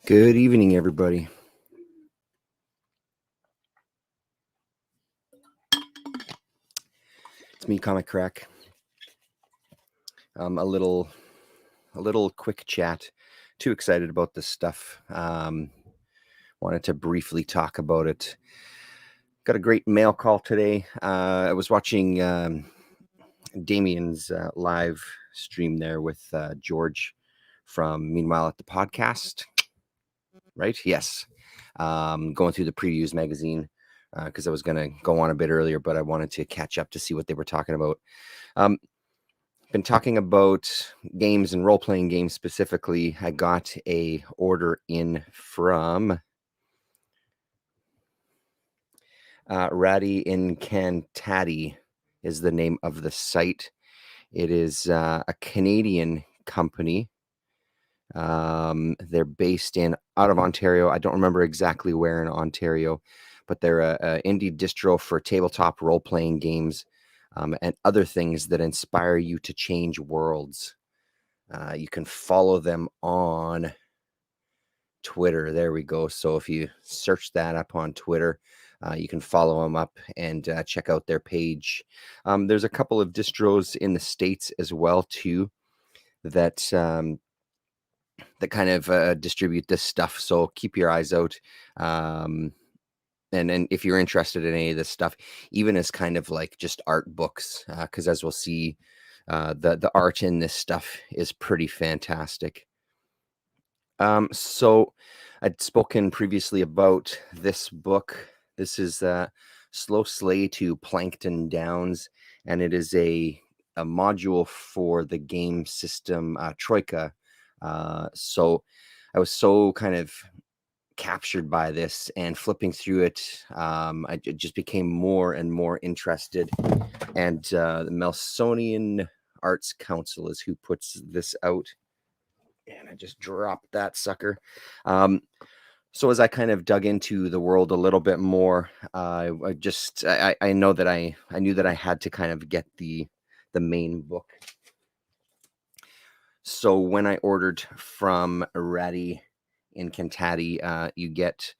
Good evening, everybody. It's me, Comic Crack. A little quick chat. Too excited about this stuff. Wanted to briefly talk about it. Got a great mail call today. I was watching Damien's live stream there with George from Meanwhile at the Podcast. Right? Yes. Going through the previews magazine because I was going to go on a bit earlier, but I wanted to catch up to see what they were talking about. Been talking about games and role-playing games specifically. I got a order in from Ratty Incantati is the name of the site. It is a Canadian company. They're based out of Ontario. I don't remember exactly where in Ontario, but they're a indie distro for tabletop role-playing games. And other things that inspire you to change worlds. You can follow them on Twitter. There we go. So if you search that up on Twitter, you can follow them up and check out their page. There's a couple of distros in the States as well, too, that kind of distribute this stuff. So keep your eyes out. And if you're interested in any of this stuff, even as kind of like just art books, because as we'll see, the art in this stuff is pretty fantastic. So I'd spoken previously about this book. This is Slow Sleigh to Plankton Downs, and it is a module for the game system Troika. So I was so kind of captured by this, and flipping through it, I just became more and more interested. And the Melsonian Arts Council is who puts this out. And I just dropped that sucker. So as I kind of dug into the world a little bit more, I know that I knew that I had to kind of get the main book. So when I ordered from Ratty Incantati, you get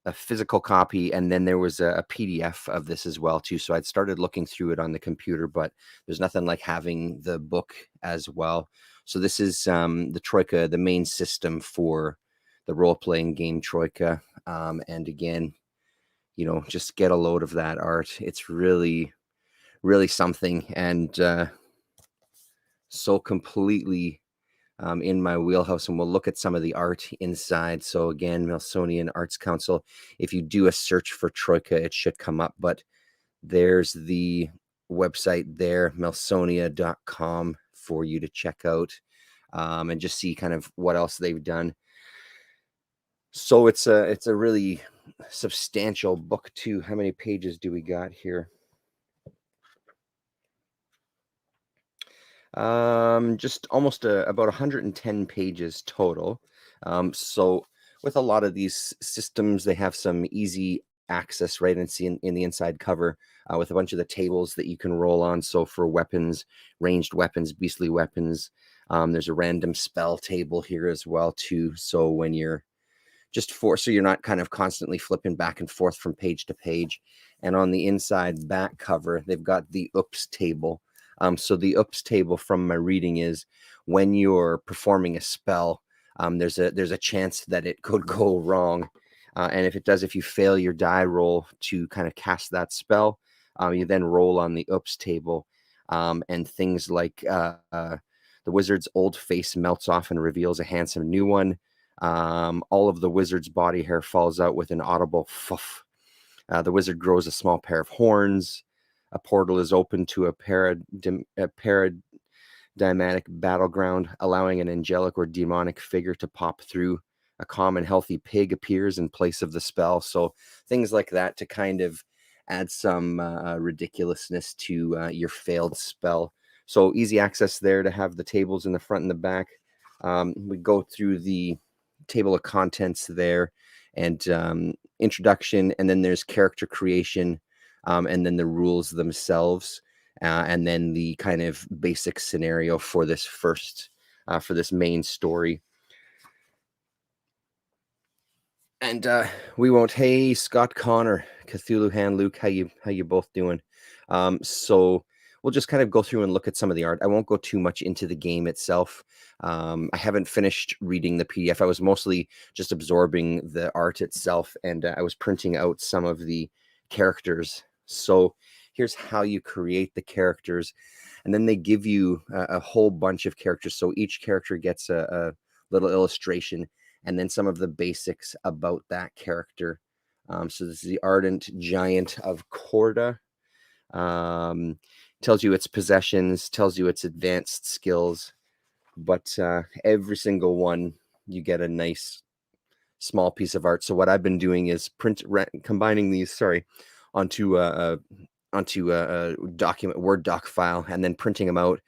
a physical copy, and then there was a PDF of this as well too. So I'd started looking through it on the computer, but there's nothing like having the book as well. So this is the Troika, the main system for the role-playing game Troika. And again, just get a load of that art. It's really, really something, and so completely in my wheelhouse. And we'll look at some of the art inside. So again, Melsonian Arts Council. If you do a search for Troika, it should come up. But there's the website there, melsonia.com, for you to check out and just see kind of what else they've done. So it's a really substantial book too. How many pages do we got here? Just almost about 110 pages total. So with a lot of these systems, they have some easy access right in the inside cover with a bunch of the tables that you can roll on. So for weapons, ranged weapons, beastly weapons, there's a random spell table here as well too. So when you're so you're not kind of constantly flipping back and forth from page to page. And on the inside back cover, they've got the oops table. So the oops table from my reading is when you're performing a spell, there's a chance that it could go wrong. And if it does, if you fail your die roll to kind of cast that spell, you then roll on the oops table. And things like the wizard's old face melts off and reveals a handsome new one. All of the wizard's body hair falls out with an audible fuff. The wizard grows a small pair of horns. A portal is open to a paradigmatic battleground, allowing an angelic or demonic figure to pop through. A calm and healthy pig appears in place of the spell. So things like that to kind of add some ridiculousness to your failed spell. So easy access there to have the tables in the front and the back. We go through the table of contents there and introduction, and then there's character creation. And then the rules themselves, and then the kind of basic scenario for this for this main story. And we won't. Hey, Scott Connor, Cthulhu Hand Luke, how you both doing? So we'll just kind of go through and look at some of the art. I won't go too much into the game itself. I haven't finished reading the PDF. I was mostly just absorbing the art itself, and I was printing out some of the characters. So here's how you create the characters, and then they give you a whole bunch of characters. So each character gets a little illustration and then some of the basics about that character. So this is the Ardent Giant of Corda. Tells you its possessions, tells you its advanced skills, but every single one you get a nice small piece of art. So what I've been doing is combining these, onto a document Word doc file and then printing them out,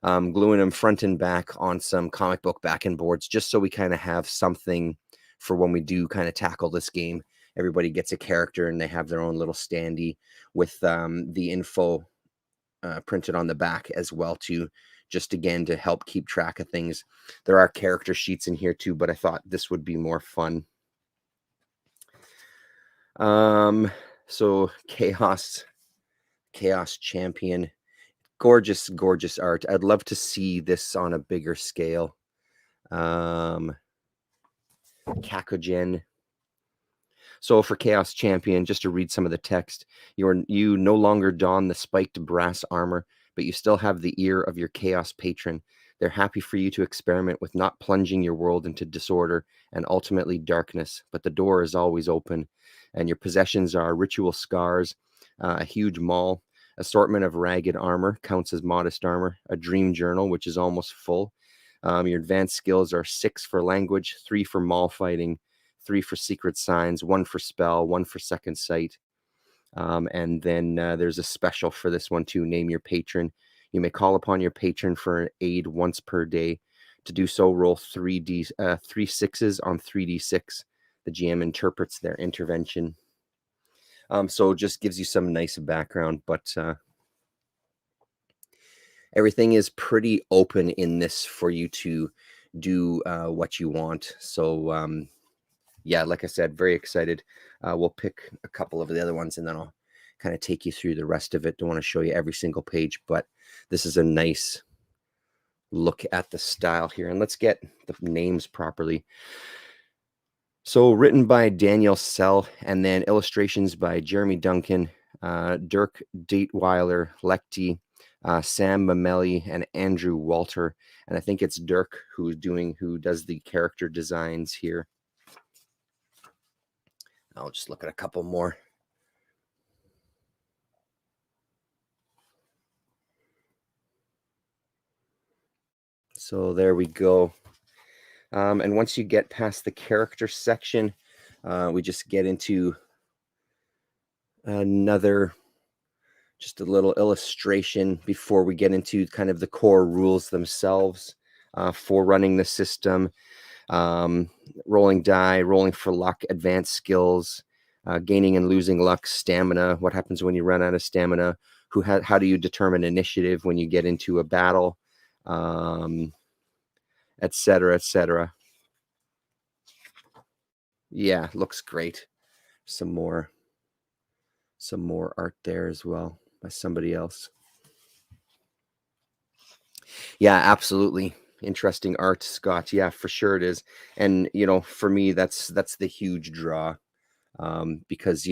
gluing them front and back on some comic book backing boards, just so we kind of have something for when we do kind of tackle this game. Everybody gets a character and they have their own little standee with the info printed on the back as well, too, just again to help keep track of things. There are character sheets in here too, but I thought this would be more fun. So Chaos Champion. Gorgeous art. I'd love to see this on a bigger scale. Kakogen. So for Chaos Champion, just to read some of the text, you no longer don the spiked brass armor, but you still have the ear of your Chaos patron. They're happy for you to experiment with not plunging your world into disorder and ultimately darkness, but the door is always open, and your possessions are ritual scars, a huge maul, assortment of ragged armor counts as modest armor, a dream journal, which is almost full. Your advanced skills are 6 for language, 3 for maul fighting, 3 for secret signs, 1 for spell, 1 for second sight. And then there's a special for this one too. Name your patron. You may call upon your patron for an aid once per day. To do so, roll 3 sixes on 3d6. The GM interprets their intervention. So it just gives you some nice background, but everything is pretty open in this for you to do what you want. So yeah, like I said, very excited. We'll pick a couple of the other ones and then I'll kind of take you through the rest of it. Don't want to show you every single page, but this is a nice look at the style here. And let's get the names properly. So written by Daniel Sell, and then illustrations by Jeremy Duncan, Dirk Dateweiler, Lechty, Sam Mamelli, and Andrew Walter. And I think it's Dirk who does the character designs here. I'll just look at a couple more. So there we go. And once you get past the character section, we just get into just a little illustration before we get into kind of the core rules themselves for running the system. Rolling die, rolling for luck, advanced skills, gaining and losing luck, stamina, what happens when you run out of stamina, how do you determine initiative when you get into a battle, etc., etc. Yeah, looks great. Some more art there as well by somebody else. Yeah, absolutely. Interesting art, Scott. Yeah, for sure it is. And for me, that's the huge draw, because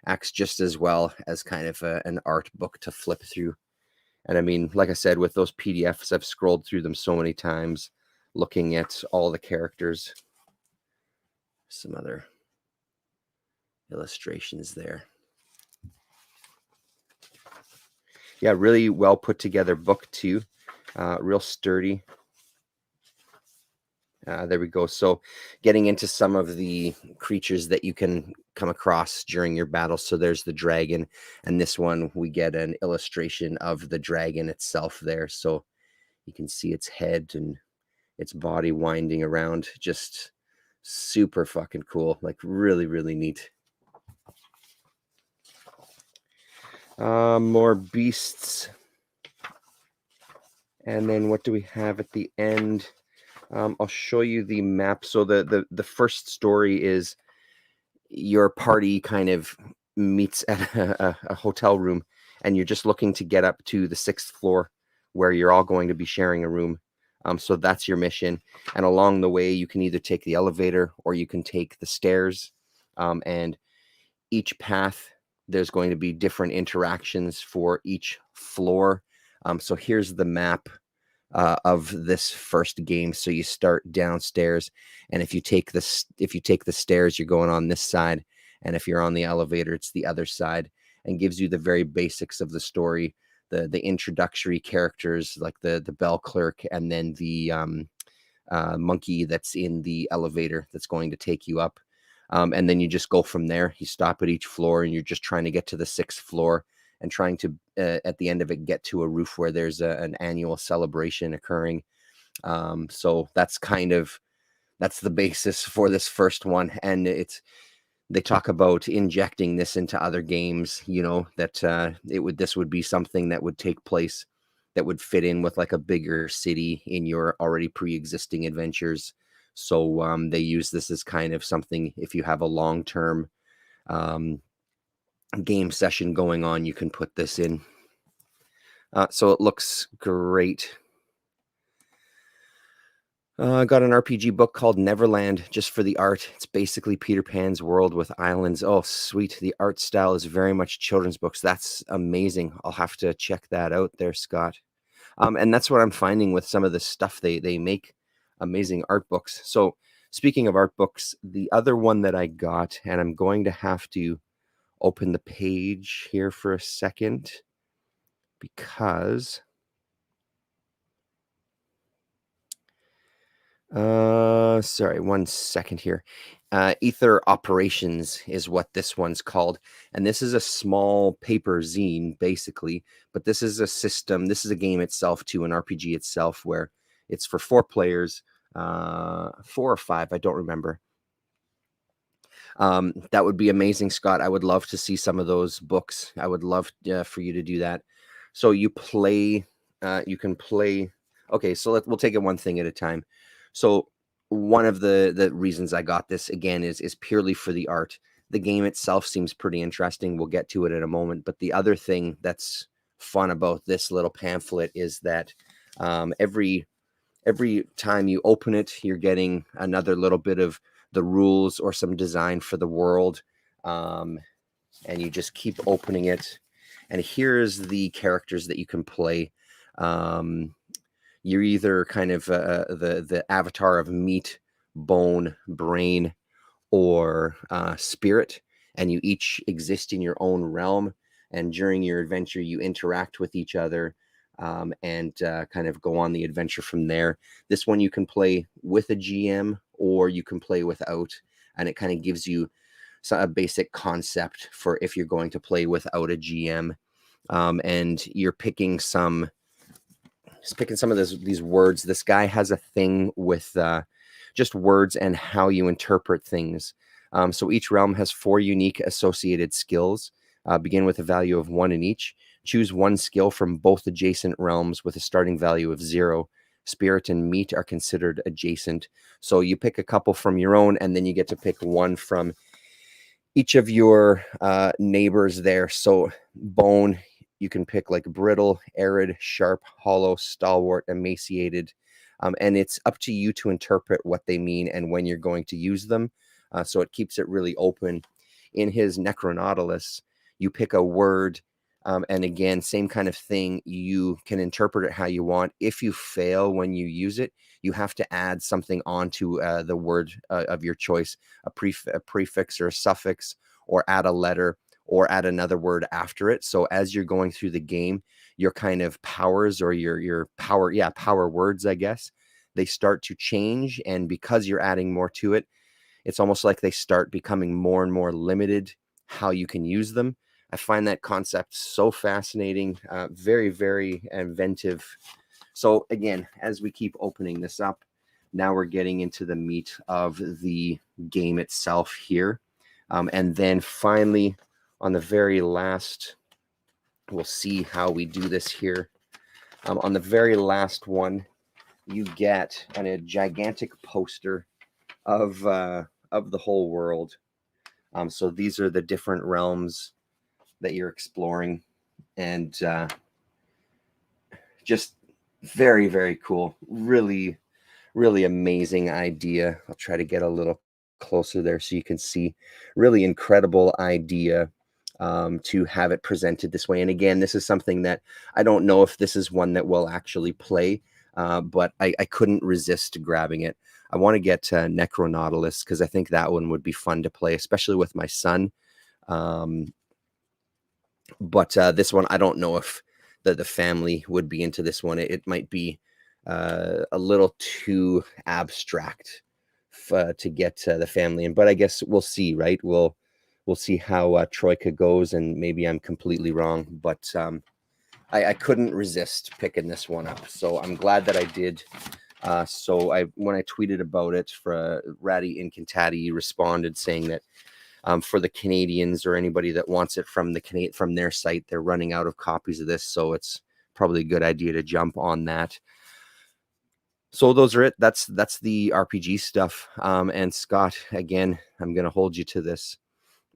acts just as well as kind of an art book to flip through. And I mean, like I said, with those PDFs, I've scrolled through them so many times, looking at all the characters. Some other illustrations there. Yeah, really well put together book too. Real sturdy. There we go. So getting into some of the creatures that you can come across during your battle. So there's the dragon, and this one we get an illustration of the dragon itself there. So you can see its head and its body winding around. Just super fucking cool. Like really, really neat. More beasts. And then what do we have at the end? I'll show you the map. So the first story is your party kind of meets at a hotel room, and you're just looking to get up to the 6th floor where you're all going to be sharing a room. So that's your mission. And along the way, you can either take the elevator or you can take the stairs. And each path, there's going to be different interactions for each floor. So here's the map of this first game. So you start downstairs, and if you take the stairs, you're going on this side, and if you're on the elevator, it's the other side, and gives you the very basics of the story, the introductory characters like the bell clerk, and then the monkey that's in the elevator that's going to take you up. And then you just go from there. You stop at each floor, and you're just trying to get to the 6th floor, and trying to, at the end of it, get to a roof where there's an annual celebration occurring. So that's the basis for this first one. And they talk about injecting this into other games, that this would be something that would take place, that would fit in with like a bigger city in your already pre-existing adventures. So they use this as kind of something, if you have a long-term game session going on, you can put this in. So it looks great. I got an RPG book called Neverland, just for the art. It's basically Peter Pan's world with islands. Oh, sweet. The art style is very much children's books. That's amazing. I'll have to check that out there, Scott. And that's what I'm finding with some of the stuff. They make amazing art books. So speaking of art books, the other one that I got, and I'm going to have to open the page here for a second, because sorry, one second here. Ether Operations is what this one's called, and this is a small paper zine basically, but this is a system, this is a game itself too, an RPG itself, where it's for 4 players, 4 or 5, I don't remember. That would be amazing, Scott. I would love to see some of those books. I would love for you to do that. So you can play. Okay, so we'll take it one thing at a time. So one of the reasons I got this again is purely for the art. The game itself seems pretty interesting. We'll get to it in a moment. But the other thing that's fun about this little pamphlet is that every time you open it, you're getting another little bit of the rules or some design for the world. And you just keep opening it. And here's the characters that you can play. You're either kind of the avatar of meat, bone, brain, or spirit, and you each exist in your own realm. And during your adventure, you interact with each other, and kind of go on the adventure from there. This one you can play with a GM, or you can play without, and it kind of gives you a basic concept for if you're going to play without a GM. And you're picking some of these words. This guy has a thing with just words and how you interpret things. So each realm has 4 unique associated skills. Begin with a value of 1 in each. Choose 1 skill from both adjacent realms with a starting value of 0. Spirit and meat are considered adjacent. So you pick a couple from your own, and then you get to pick 1 from each of your neighbors there. So bone, you can pick like brittle, arid, sharp, hollow, stalwart, emaciated. And it's up to you to interpret what they mean and when you're going to use them. So it keeps it really open. In his Necronautilus, you pick a word, and again, same kind of thing. You can interpret it how you want. If you fail when you use it, you have to add something onto the word of your choice, a prefix or a suffix, or add a letter, or add another word after it. So as you're going through the game, your kind of powers, or your power words, I guess, they start to change. And because you're adding more to it, it's almost like they start becoming more and more limited how you can use them. I find that concept so fascinating, very, very inventive. So again, as we keep opening this up, now we're getting into the meat of the game itself here. And then finally, on the very last, we'll see how we do this here. On the very last one, you get a gigantic poster of the whole world. So these are the different realms that you're exploring, and just very, very cool. Really, really amazing idea. I'll try to get a little closer there so you can see. Really incredible idea to have it presented this way. And again, this is something that I don't know if this is one that will actually play, but I couldn't resist grabbing it. I want to get Necronautilus because I think that one would be fun to play, especially with my son. Um, but this one, I don't know if the family would be into this one. It might be a little too abstract to get the family in, but I guess we'll see, right? We'll see how Troika goes, and maybe I'm completely wrong, but I couldn't resist picking this one up, so I'm glad that I did. So when I tweeted about it, for Ratty and Kintati responded saying that for the Canadians or anybody that wants it from their site, they're running out of copies of this, so it's probably a good idea to jump on that. So those are it. That's the RPG stuff. And Scott, again, I'm gonna hold you to this,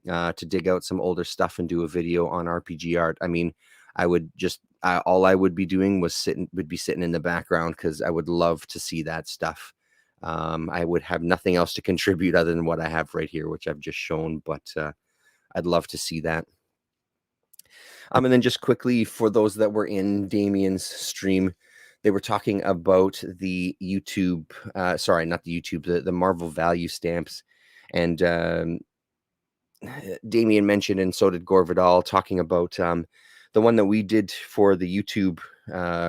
to dig out some older stuff and do a video on RPG art. I mean, I would just all I would be doing would be sitting in the background because I would love to see that stuff. I would have nothing else to contribute other than what I have right here, which I've just shown, but I'd love to see that. And then just quickly, for those that were in Damien's stream, they were talking about the YouTube, sorry, not the YouTube, the Marvel value stamps. And Damien mentioned, and so did Gore Vidal, talking about the one that we did for the YouTube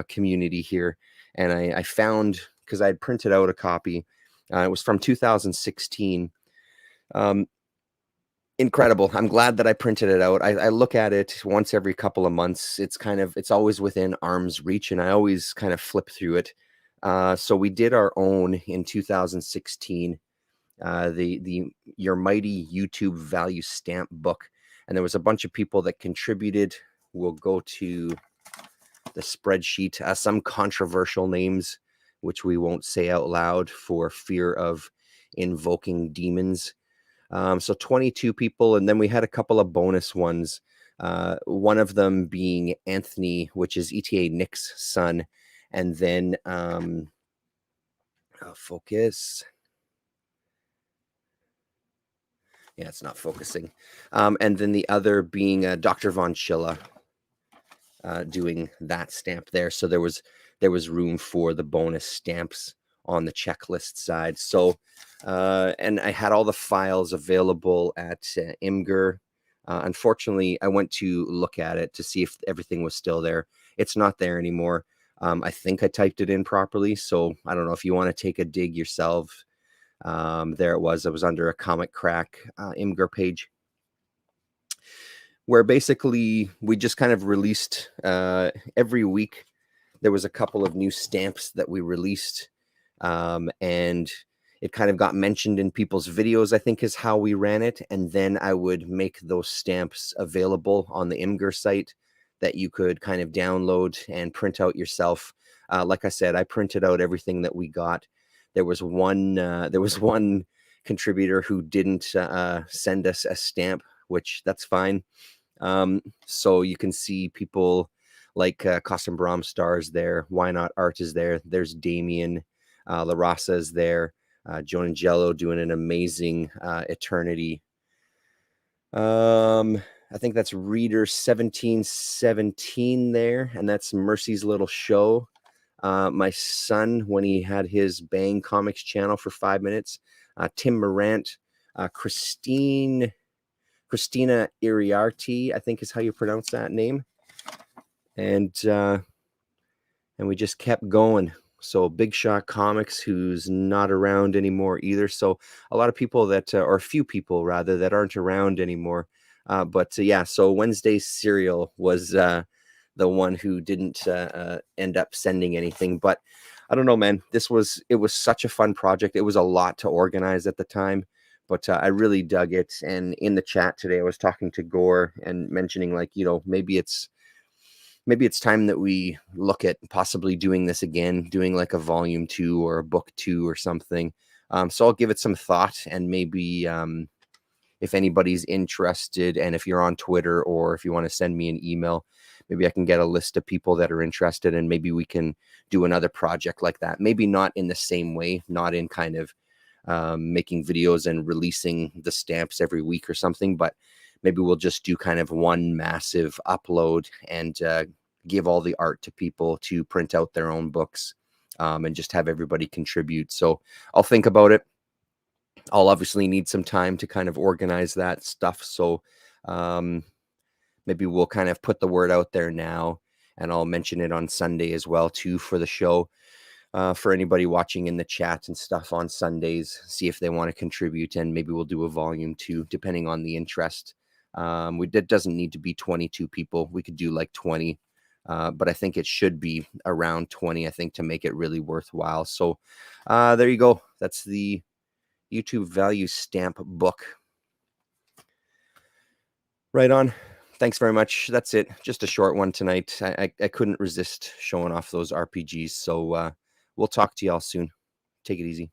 community here. And I found, because I had printed out a copy, it was from 2016. Incredible. I'm glad that I printed it out. I look at it once every couple of months. It's always within arm's reach, and I always kind of flip through it. So we did our own in 2016, the Your Mighty YouTube Value Stamp book, and there was a bunch of people that contributed. We'll go to the spreadsheet. Some controversial names, which we won't say out loud for fear of invoking demons. So 22 people, and then we had a couple of bonus ones. One of them being Anthony, which is ETA Nick's son, and then focus. Yeah, it's not focusing. And then the other being Dr. Von Schilla, doing that stamp there. So there was room for the bonus stamps on the checklist side. So, and I had all the files available at Imgur. Unfortunately, I went to look at it to see if everything was still there. It's not there anymore. I think I typed it in properly. So I don't know if you want to take a dig yourself. There it was. It was under a Comic Crack Imgur page, where basically we just kind of released every week. There was a couple of new stamps that we released, and it kind of got mentioned in people's videos, I think is how we ran it. And then I would make those stamps available on the Imgur site that you could kind of download and print out yourself. Like I said, I printed out everything that we got. There was one contributor who didn't send us a stamp, which that's fine. So you can see people like Custom Brom Stars there. Why Not Art is there. There's Damien. La Raza is there. Joan and Jello doing an amazing Eternity. I think that's Reader 1717 there, and that's Mercy's Little Show. My son, when he had his Bang Comics channel for 5 minutes. Tim Morant, Christina Iriarty, I think is how you pronounce that name. And we just kept going. So Big Shot Comics, who's not around anymore either. So a lot of people that, or a few people rather, that aren't around anymore. But yeah, so Wednesday's Serial was the one who didn't end up sending anything. But I don't know, man. It was such a fun project. It was a lot to organize at the time, but I really dug it. And in the chat today, I was talking to Gore and mentioning, like, maybe it's time that we look at possibly doing this again, doing like a volume 2 or a book 2 or something. So I'll give it some thought, and maybe if anybody's interested, and if you're on Twitter or if you want to send me an email, maybe I can get a list of people that are interested, and maybe we can do another project like that. Maybe not in the same way, not in kind of making videos and releasing the stamps every week or something, but maybe we'll just do kind of one massive upload and give all the art to people to print out their own books, and just have everybody contribute. So I'll think about it. I'll obviously need some time to kind of organize that stuff. So um, maybe we'll kind of put the word out there now, and I'll mention it on Sunday as well too for the show. For anybody watching in the chat and stuff on Sundays, see if they want to contribute, and maybe we'll do a volume 2 depending on the interest. It doesn't need to be 22 people. We could do like 20, but I think it should be around 20, I think, to make it really worthwhile. So there you go. That's the YouTube value stamp book. Right on. Thanks very much. That's it. Just a short one tonight. I couldn't resist showing off those RPGs. So we'll talk to y'all soon. Take it easy.